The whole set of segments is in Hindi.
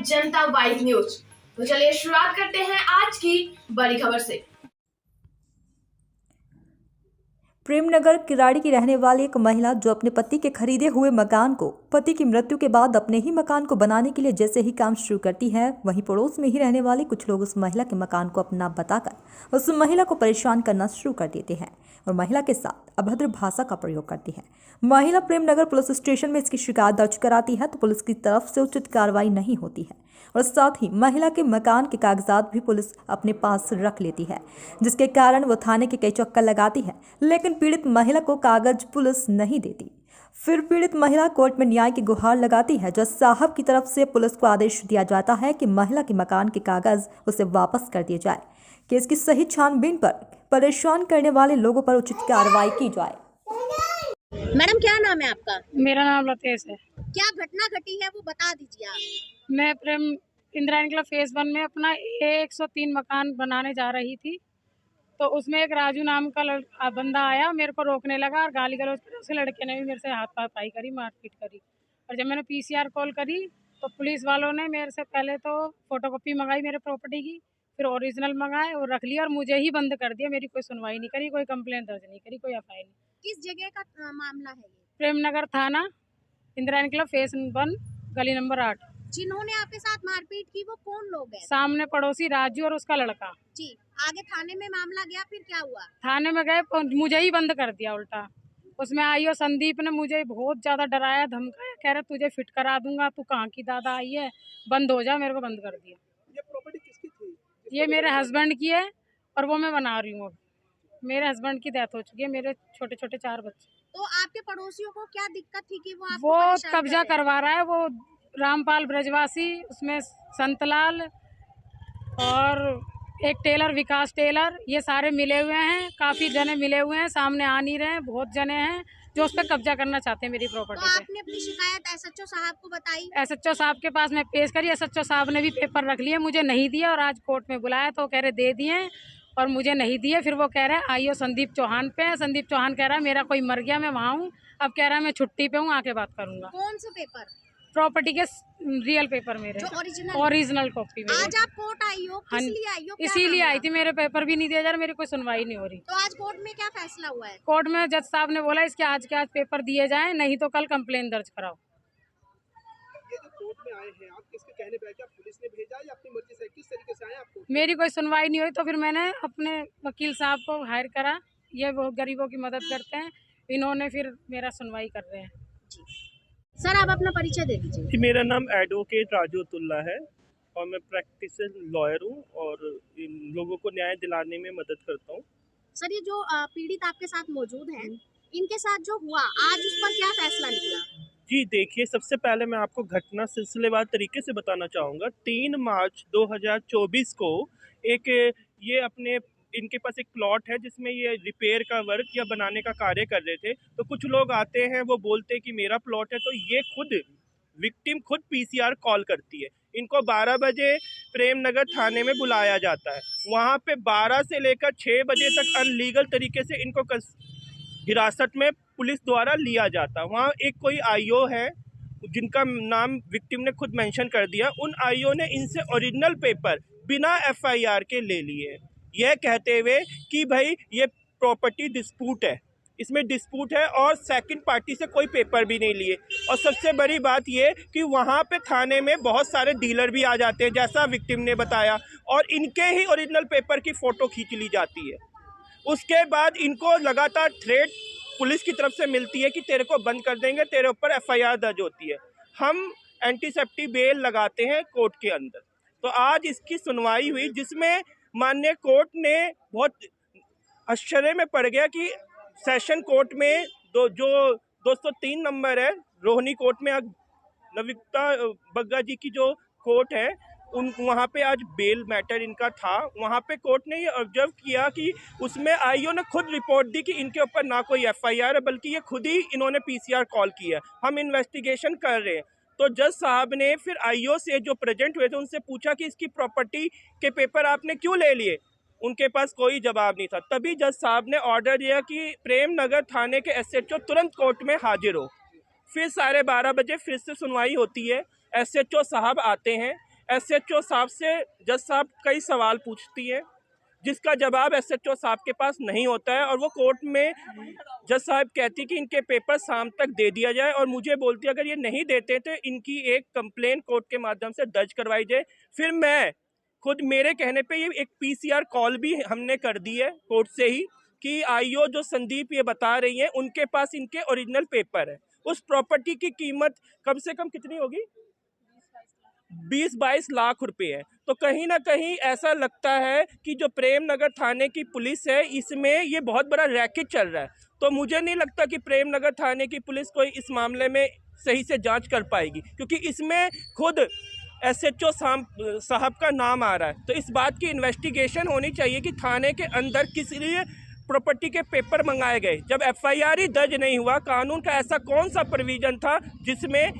जनता वाइब न्यूज। तो चलिए शुरुआत करते हैं आज की बड़ी खबर से। प्रेमनगर किराड़ी की रहने वाली एक महिला जो अपने पति के खरीदे हुए मकान को पति की मृत्यु के बाद अपने ही मकान को बनाने के लिए जैसे ही काम शुरू करती है, वहीं पड़ोस में ही रहने वाले कुछ लोग उस महिला के मकान को अपना बताकर उस महिला को परेशान करना शुरू कर देते हैं और महिला के साथ अभद्र भाषा का प्रयोग करती है। महिला प्रेमनगर पुलिस स्टेशन में इसकी शिकायत दर्ज कराती है तो पुलिस की तरफ से उचित कार्रवाई नहीं होती है और साथ ही महिला के मकान के कागजात भी पुलिस अपने पास रख लेती है, जिसके कारण वो थाने के कई चक्कर लगाती है, लेकिन पीड़ित महिला को कागज पुलिस नहीं देती। फिर पीड़ित महिला कोर्ट में न्याय की गुहार लगाती है। जज साहब की तरफ से पुलिस को आदेश दिया जाता है कि महिला के मकान के कागज उसे वापस कर दिए जाए, केस की सही छानबीन पर परेशान करने वाले लोगों पर उचित कार्रवाई की जाए। मैडम क्या नाम है आपका? मेरा नाम लतेश है। क्या घटना घटी है वो बता दीजिए आप। मैं प्रेम इंद्रायणी क्लब फेज 1 में अपना 103 मकान बनाने जा रही थी, तो उसमें एक राजू नाम का बंदा आया, मेरे को रोकने लगा और गाली गलौज कर उस लड़के ने भी मेरे से हाथापाई करी, मारपीट करी। और जब मैंने पीसीआर कॉल करी तो पुलिस वालों ने मेरे से पहले तो फोटोकॉपी मंगाई मेरे प्रॉपर्टी की, फिर ओरिजिनल मंगाए और रख लिया और मुझे ही बंद कर दिया। मेरी कोई सुनवाई नहीं करी, कोई कंप्लेंट दर्ज नहीं करी, कोई एफआईआर नहीं। किस जगह का मामला है ये? प्रेमनगर थाना, इंद्रायणी क्लब फेज 1, गली नंबर 8। जिन्होंने आपके साथ मारपीट की वो कौन लोग हैं? सामने पड़ोसी राजू और उसका लड़का। जी, आगे थाने में मामला गया, फिर क्या हुआ? थाने में गए, मुझे ही बंद कर दिया उल्टा। उसमें आई और संदीप ने मुझे बहुत ज़्यादा डराया, धमकाया, कह रहे तुझे फिट करा दूंगा, तू कहाँ की दादा आई है, बंद हो जा। मेरे को बंद कर दिया। ये प्रॉपर्टी किसकी थी? ये मेरे हस्बैंड की है और वो मैं बना रही हूँ। मेरे हस्बैंड की डेथ हो चुकी है, मेरे छोटे छोटे 4 बच्चे। तो आपके पड़ोसियों को क्या दिक्कत थी कि वो आपको वो परेशान कर कब्जा रहे हैं? करवा रहा है, वो रामपाल ब्रजवासी, उसमें संतलाल और एक टेलर विकास टेलर, ये सारे मिले हुए हैं। काफ़ी जने मिले हुए हैं, सामने आ नहीं रहे हैं। बहुत जने हैं जो उस पर कब्जा करना चाहते हैं मेरी प्रॉपर्टी तो पे। आपने अपनी शिकायत एसएचओ साहब को बताई? एसएचओ साहब के पास मैं पेश करी, एसएचओ साहब ने भी पेपर रख लिए, मुझे नहीं दिया और आज कोर्ट में बुलाया तो कह रहे दे दिए और मुझे नहीं दिए। फिर वो कह रहे हैं आइयो संदीप चौहान पे है। संदीप चौहान कह रहा है मेरा कोई मर गया, मैं वहाँ हूँ। अब कह रहा है मैं छुट्टी पे हूँ, आके बात करूँगा। कौन से पेपर? प्रॉपर्टी के रियल पेपर मेरे, जो ओरिजिनल कॉपी मेरे। आज आप कोर्ट आई हो, किस लिए आई हो? क्या इसीलिए मामला? आई थी, मेरे पेपर भी नहीं दिया जा रहा, मेरी कोई सुनवाई नहीं हो रही। तो आज कोर्ट में क्या फैसला हुआ है? कोर्ट में जज साहब ने बोला इसके आज के आज पेपर दिए जाएं, नहीं तो कल कंप्लेन दर्ज कराओ। ये जो कोर्ट में आए हैं, आप किसके कहने पे आए? क्या पुलिस ने भेजा या अपनी मर्जी से? किस तरीके से आए आपको? मेरी कोई सुनवाई नहीं हुई तो फिर मैंने अपने वकील साहब को हायर करा। ये बहुत गरीबों की मदद करते हैं, इन्होंने फिर मेरा सुनवाई कर रहे हैं। सर आप अपना परिचय दे दीजिए। जी, मेरा नाम एडवोकेट राजूतुल्ला है और मैं प्रैक्टिस लॉयर हूँ और इन लोगों को न्याय दिलाने में मदद करता हूँ। सर ये जो पीड़ित आपके साथ मौजूद हैं, इनके साथ जो हुआ आज उस पर क्या फैसला निकला? जी देखिए, सबसे पहले मैं आपको घटना सिलसिलेवार तरीके से बताना चाहूँगा। 3 मार्च 2024 को ये अपने इनके पास एक प्लॉट है जिसमें ये रिपेयर का वर्क या बनाने का कार्य कर रहे थे। तो कुछ लोग आते हैं, वो बोलते हैं कि मेरा प्लॉट है, तो ये विक्टिम खुद पीसीआर कॉल करती है। इनको 12 बजे प्रेमनगर थाने में बुलाया जाता है। वहाँ पे 12 से लेकर 6 बजे तक अनलीगल तरीके से इनको हिरासत में पुलिस द्वारा लिया जाता है। वहाँ एक कोई आईओ है जिनका नाम विक्टिम ने खुद मेंशन कर दिया। उन आईओ ने इनसे ओरिजिनल पेपर बिना एफआईआर के ले लिए, यह कहते हुए कि भाई ये प्रॉपर्टी डिस्प्यूट है, इसमें डिस्प्यूट है और सेकंड पार्टी से कोई पेपर भी नहीं लिए। और सबसे बड़ी बात ये कि वहाँ पे थाने में बहुत सारे डीलर भी आ जाते हैं, जैसा विक्टिम ने बताया, और इनके ही ओरिजिनल पेपर की फ़ोटो खींच ली जाती है। उसके बाद इनको लगातार थ्रेट पुलिस की तरफ से मिलती है कि तेरे को बंद कर देंगे, तेरे ऊपर एफआईआर दर्ज होती है। हम एंटीसेप्टी बेल लगाते हैं कोर्ट के अंदर। तो आज इसकी सुनवाई हुई जिसमें माननीय कोर्ट ने बहुत आश्चर्य में पड़ गया कि सेशन कोर्ट में जो 203 नंबर है रोहिणी कोर्ट में, नविता बग्गा जी की जो कोर्ट है, वहाँ पे आज बेल मैटर इनका था। वहाँ पे कोर्ट ने ये ऑब्जर्व किया कि उसमें आईओ ने खुद रिपोर्ट दी कि इनके ऊपर ना कोई एफआईआर है, बल्कि ये खुद ही इन्होंने पीसीआर कॉल किया, हम इन्वेस्टिगेशन कर रहे हैं। तो जज साहब ने फिर आईओ से जो प्रेजेंट हुए थे उनसे पूछा कि इसकी प्रॉपर्टी के पेपर आपने क्यों ले लिए? उनके पास कोई जवाब नहीं था। तभी जज साहब ने ऑर्डर दिया कि प्रेमनगर थाने के एसएचओ तुरंत कोर्ट में हाजिर हो। फिर 12:30 बजे फिर से सुनवाई होती है। एसएचओ साहब आते हैं, एसएचओ साहब से जज साहब कई सवाल पूछती है, जिसका जवाब एसएचओ साहब के पास नहीं होता है, और वो कोर्ट में जज साहब कहती कि इनके पेपर शाम तक दे दिया जाए, और मुझे बोलती अगर ये नहीं देते तो इनकी एक कंप्लेन कोर्ट के माध्यम से दर्ज करवाई जाए। फिर मैं खुद मेरे कहने पे ये एक पीसीआर कॉल भी हमने कर दी है कोर्ट से ही कि आईओ जो संदीप ये बता रही हैं उनके पास इनके ओरिजिनल पेपर है। उस प्रॉपर्टी की कीमत कम से कम कितनी होगी? 20-22 लाख रुपए है। तो कहीं ना कहीं ऐसा लगता है कि जो प्रेम नगर थाने की पुलिस है इसमें ये बहुत बड़ा रैकेट चल रहा है। तो मुझे नहीं लगता कि प्रेम नगर थाने की पुलिस कोई इस मामले में सही से जांच कर पाएगी, क्योंकि इसमें खुद एसएचओ साहब का नाम आ रहा है। तो इस बात की इन्वेस्टिगेशन होनी चाहिए कि थाने के अंदर किस लिए प्रॉपर्टी के पेपर मंगाए गए। जब एफआईआर ही दर्ज नहीं हुआ, कानून का ऐसा कौन सा प्रोविजन था जिसमें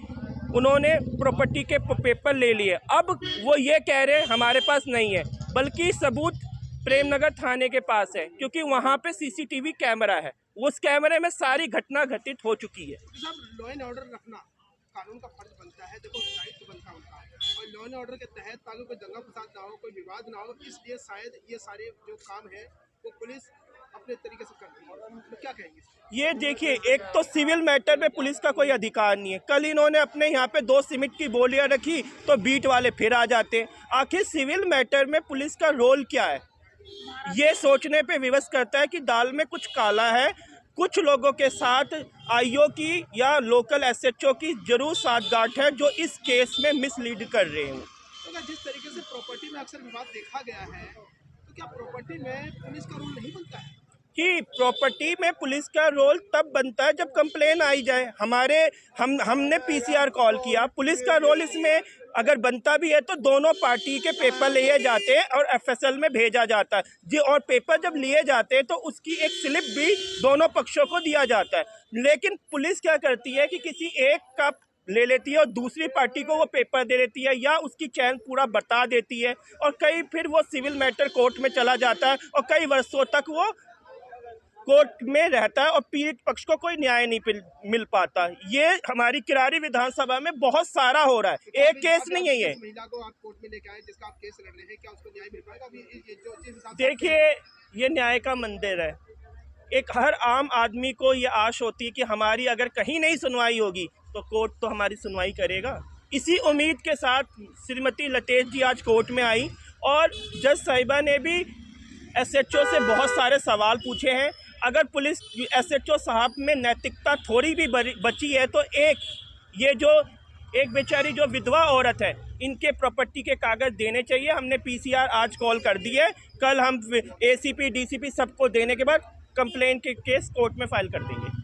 उन्होंने प्रॉपर्टी के पेपर ले लिए? अब वो ये कह रहे हैं हमारे पास नहीं है, बल्कि सबूत प्रेमनगर थाने के पास है, क्योंकि वहाँ पे सीसीटीवी कैमरा है। उस कैमरे में सारी घटना घटित हो चुकी है। साहब, लॉ एंड ऑर्डर रखना कानून का फर्ज बनता है, देखो दायित्व बनता है उनका, और लॉ एंड ऑर्डर के तहत ताकि कोई दंगा फसाद ना हो, कोई विवाद ना हो, इसलिए शायद ये सारे जो काम है वो पुलिस अपने तरीके से करती है। तो क्या कहेंगे? ये देखिए, एक तो सिविल मैटर में पुलिस का कोई अधिकार नहीं है। कल इन्होंने अपने यहाँ पे 2 सीमेंट की बोलियां रखी तो बीट वाले फिर आ जाते हैं। आखिर सिविल मैटर में पुलिस का रोल क्या है, ये सोचने पे विवश करता है कि दाल में कुछ काला है। कुछ लोगों के साथ आईओ की या लोकल एसएचओ की जरूर साठगांठ है जो इस केस में मिसलीड कर रहे हैं। तो जिस तरीके से प्रॉपर्टी में अक्सर विवाद देखा गया है, तो क्या प्रॉपर्टी में पुलिस का रोल नहीं बनता है? कि प्रॉपर्टी में पुलिस का रोल तब बनता है जब कंप्लेन आई जाए। हमने पीसीआर कॉल किया। पुलिस का रोल इसमें अगर बनता भी है तो दोनों पार्टी के पेपर लिए जाते हैं और एफएसएल में भेजा जाता है जी, और पेपर जब लिए जाते हैं तो उसकी एक स्लिप भी दोनों पक्षों को दिया जाता है। लेकिन पुलिस क्या करती है कि किसी एक का ले लेती है और दूसरी पार्टी को वो पेपर दे देती है, या उसकी चैन पूरा बता देती है, और कई फिर वो सिविल मैटर कोर्ट में चला जाता है और कई वर्षों तक वो कोर्ट में रहता है और पीड़ित पक्ष को कोई न्याय नहीं मिल पाता। ये हमारी किरारी विधानसभा में बहुत सारा हो रहा है, एक केस नहीं है ये। महिला को आप कोर्ट में लेके आए जिसका आप केस लड़ रहे हैं, क्या उसको न्याय मिल पाएगा? अभी ये जो जिस हिसाब से देखिए, ये न्याय का मंदिर है। एक हर आम आदमी को ये आश होती है कि हमारी अगर कहीं नहीं सुनवाई होगी तो कोर्ट तो हमारी सुनवाई करेगा। इसी उम्मीद के साथ श्रीमती लतेश जी आज कोर्ट में आई, और जज साहिबा ने भी एसएचओ से बहुत सारे सवाल पूछे हैं। अगर पुलिस एसएचओ साहब में नैतिकता थोड़ी भी बची है तो एक बेचारी जो विधवा औरत है, इनके प्रॉपर्टी के कागज देने चाहिए। हमने पीसीआर आज कॉल कर दी है, कल हम एसीपी डीसीपी सबको देने के बाद कंप्लेंट के केस कोर्ट में फाइल कर देंगे।